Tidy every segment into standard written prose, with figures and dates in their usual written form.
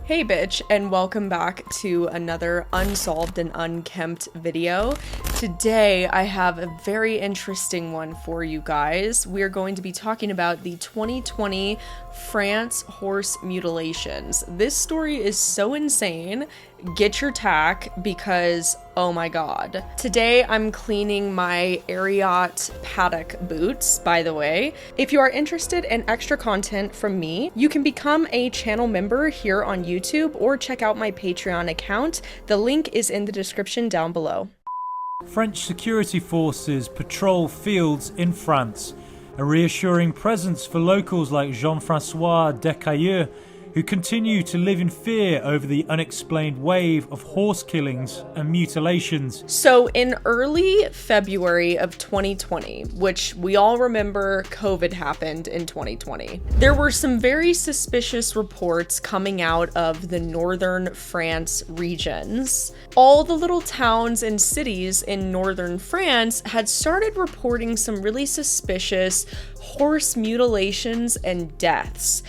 Hey bitch, and welcome back to another Unsolved and Unkempt video. Today I have a very interesting one for you guys. We're going to be talking about the 2020 France horse mutilations. This story is so insane. Get your tack because oh my god. Today I'm cleaning my Ariat paddock boots, by the way. If you are interested in extra content from me, you can become a channel member here on YouTube or check out my Patreon account. The link is in the description down below. French security forces patrol fields in France, a reassuring presence for locals like Jean-Francois Decailleux, who continue to live in fear over the unexplained wave of horse killings and mutilations. So in early February of 2020, which we all remember COVID happened in 2020, there were some very suspicious reports coming out of the northern France regions. All the little towns and cities in northern France had started reporting some really suspicious horse mutilations and deaths.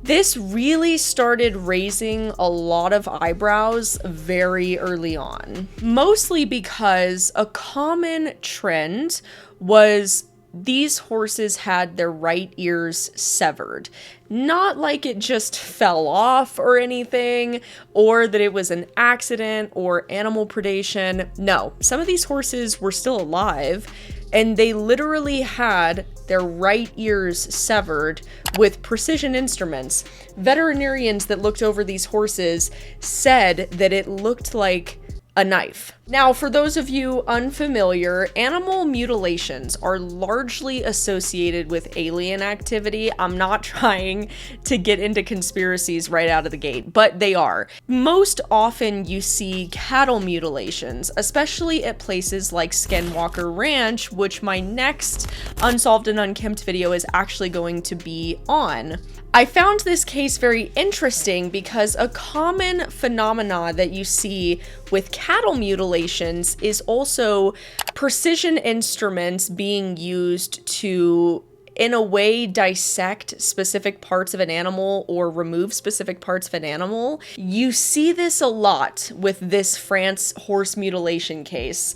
This really started raising a lot of eyebrows very early on, mostly because a common trend was these horses had their right ears severed. Not like it just fell off or anything, or that it was an accident or animal predation. No, some of these horses were still alive, and they literally had their right ears severed with precision instruments. Veterinarians that looked over these horses said that it looked like a knife. Now, for those of you unfamiliar, animal mutilations are largely associated with alien activity. I'm not trying to get into conspiracies right out of the gate, but they are. Most often you see cattle mutilations, especially at places like Skinwalker Ranch, which my next Unsolved and Unkempt video is actually going to be on. I found this case very interesting because a common phenomena that you see with cattle mutilations is also precision instruments being used to, in a way, dissect specific parts of an animal or remove specific parts of an animal. You see this a lot with this France horse mutilation case.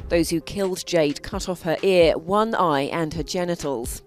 Those who killed Jade cut off her ear, one eye, and her genitals.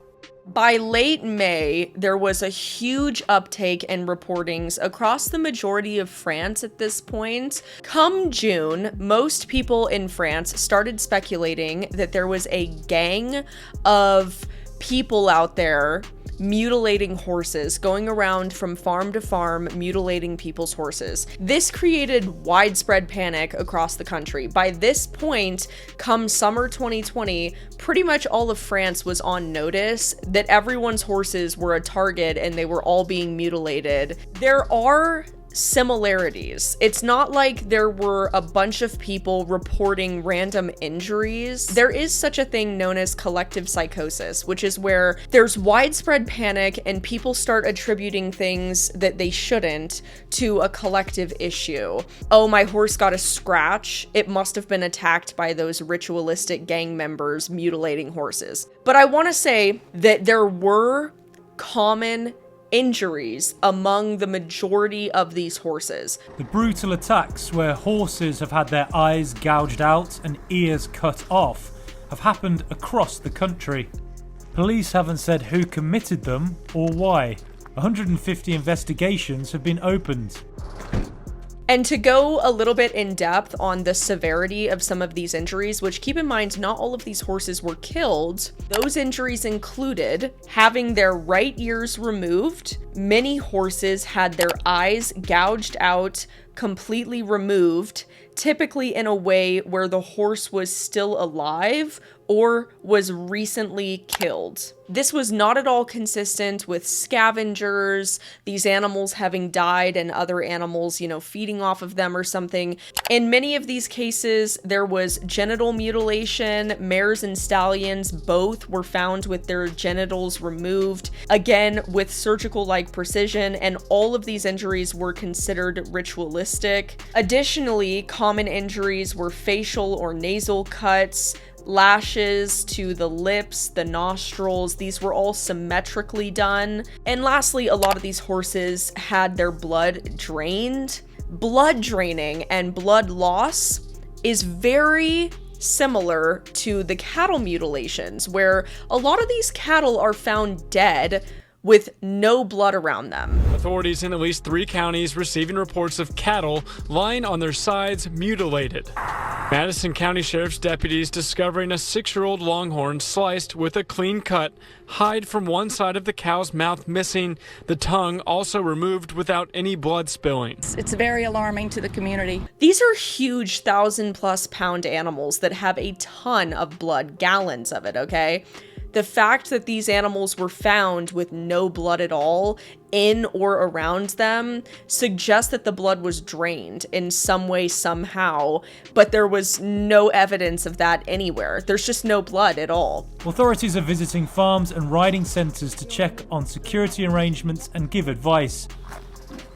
By late May, there was a huge uptake in reportings across the majority of France at this point. Come June, most people in France started speculating that there was a gang of people out there mutilating horses, going around from farm to farm, mutilating people's horses. This created widespread panic across the country. By this point, come summer 2020, pretty much all of France was on notice that everyone's horses were a target and they were all being mutilated. There are similarities. It's not like there were a bunch of people reporting random injuries. There is such a thing known as collective psychosis, which is where there's widespread panic and people start attributing things that they shouldn't to a collective issue. Oh, my horse got a scratch. It must have been attacked by those ritualistic gang members mutilating horses. But I want to say that there were common injuries among the majority of these horses. The brutal attacks where horses have had their eyes gouged out and ears cut off have happened across the country. Police haven't said who committed them or why. 150 investigations have been opened. And to go a little bit in depth on the severity of some of these injuries, which keep in mind, not all of these horses were killed. Those injuries included having their right ears removed. Many horses had their eyes gouged out, completely removed, typically in a way where the horse was still alive or was recently killed. This was not at all consistent with scavengers, these animals having died and other animals, feeding off of them or something. In many of these cases, there was genital mutilation. Mares and stallions both were found with their genitals removed, again with surgical-like precision, and all of these injuries were considered ritualistic. Additionally, common injuries were facial or nasal cuts, lashes to the lips, the nostrils, these were all symmetrically done. And lastly, a lot of these horses had their blood drained. Blood draining and blood loss is very similar to the cattle mutilations, where a lot of these cattle are found dead with no blood around them. Authorities in at least 3 counties receiving reports of cattle lying on their sides mutilated. Madison County Sheriff's deputies discovering a 6-year-old longhorn sliced with a clean cut, hide from one side of the cow's mouth missing, the tongue also removed without any blood spilling. It's very alarming to the community. These are huge 1,000+ pound animals that have a ton of blood, gallons of it, okay? The fact that these animals were found with no blood at all in or around them suggests that the blood was drained in some way, somehow, but there was no evidence of that anywhere. There's just no blood at all. Authorities are visiting farms and riding centres to check on security arrangements and give advice.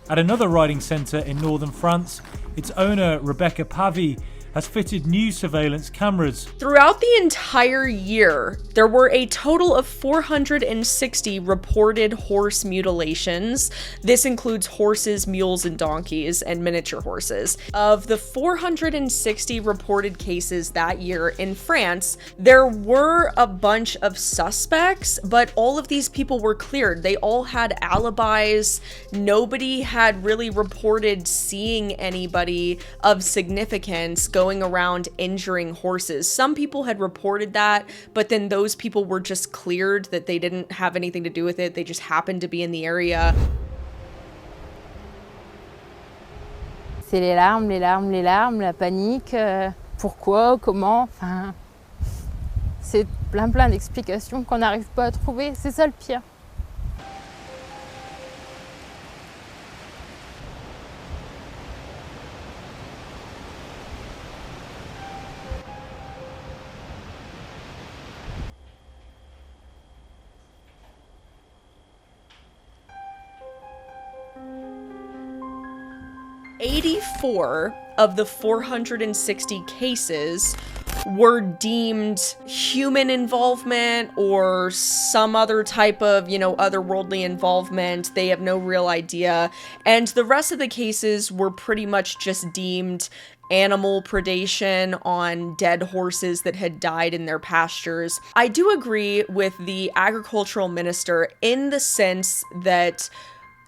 At another riding centre in northern France, its owner, Rebecca Pavy, has fitted new surveillance cameras. Throughout the entire year, there were a total of 460 reported horse mutilations. This includes horses, mules, and donkeys, and miniature horses. Of the 460 reported cases that year in France, there were a bunch of suspects, but all of these people were cleared. They all had alibis. Nobody had really reported seeing anybody of significance going around injuring horses. Some people had reported that, but then those people were just cleared, that they didn't have anything to do with it. They just happened to be in the area. C'est les larmes, les larmes, les larmes, la panique. Pourquoi, comment, enfin, c'est plein d'explications qu'on n'arrive pas à trouver. C'est ça le pire. "84 of the 460 cases were deemed human involvement or some other type of, otherworldly involvement. They have no real idea. And the rest of the cases were pretty much just deemed animal predation on dead horses that had died in their pastures. I do agree with the agricultural minister in the sense that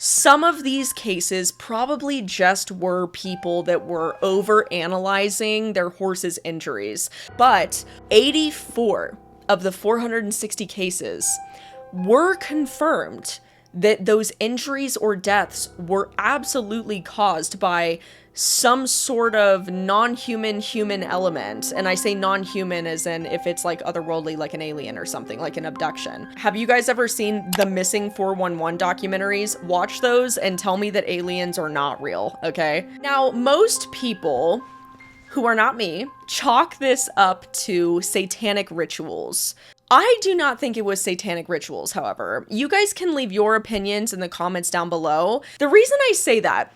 some of these cases probably just were people that were over-analyzing their horses' injuries. But 84 of the 460 cases were confirmed that those injuries or deaths were absolutely caused by some sort of non-human human element. And I say non-human as in if it's like otherworldly, like an alien or something, like an abduction. Have you guys ever seen the Missing 411 documentaries? Watch those and tell me that aliens are not real, okay? Now, most people who are not me chalk this up to satanic rituals. I do not think it was satanic rituals, however. You guys can leave your opinions in the comments down below. The reason I say that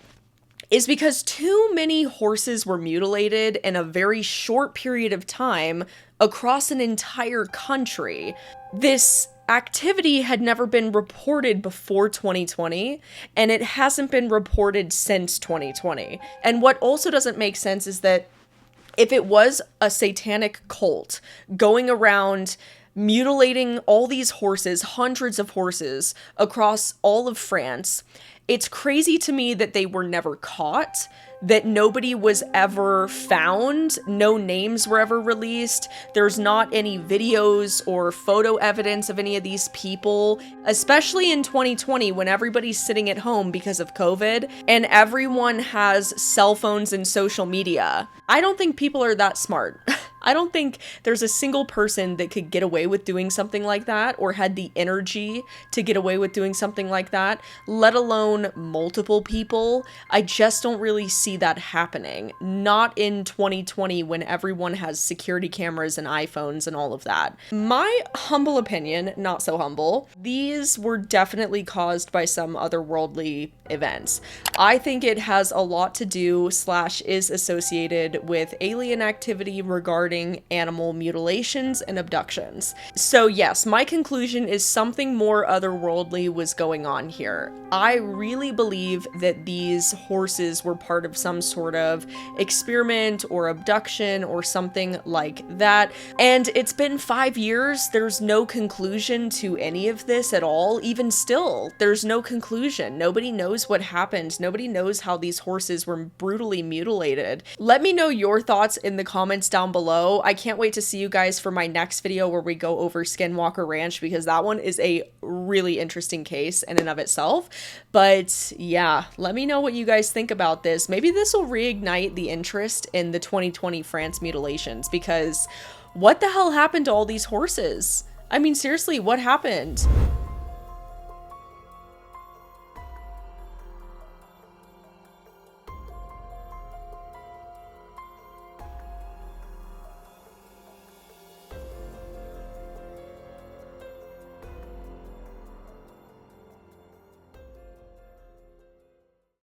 is because too many horses were mutilated in a very short period of time across an entire country. This activity had never been reported before 2020, and it hasn't been reported since 2020. And what also doesn't make sense is that if it was a satanic cult going around mutilating all these horses, hundreds of horses across all of France, it's crazy to me that they were never caught, that nobody was ever found, no names were ever released, there's not any videos or photo evidence of any of these people, especially in 2020 when everybody's sitting at home because of COVID and everyone has cell phones and social media. I don't think people are that smart. I don't think there's a single person that could get away with doing something like that or had the energy to get away with doing something like that, let alone multiple people. I just don't really see that happening. Not in 2020 when everyone has security cameras and iPhones and all of that. My humble opinion, not so humble, these were definitely caused by some otherworldly events. I think it has a lot to do / is associated with alien activity regarding reporting animal mutilations and abductions. So yes, my conclusion is something more otherworldly was going on here. I really believe that these horses were part of some sort of experiment or abduction or something like that. And it's been 5 years. There's no conclusion to any of this at all. Even still, there's no conclusion. Nobody knows what happened. Nobody knows how these horses were brutally mutilated. Let me know your thoughts in the comments down below. I can't wait to see you guys for my next video where we go over Skinwalker Ranch, because that one is a really interesting case in and of itself. But yeah, let me know what you guys think about this. Maybe this will reignite the interest in the 2020 France mutilations, because what the hell happened to all these horses? I mean, seriously, what happened?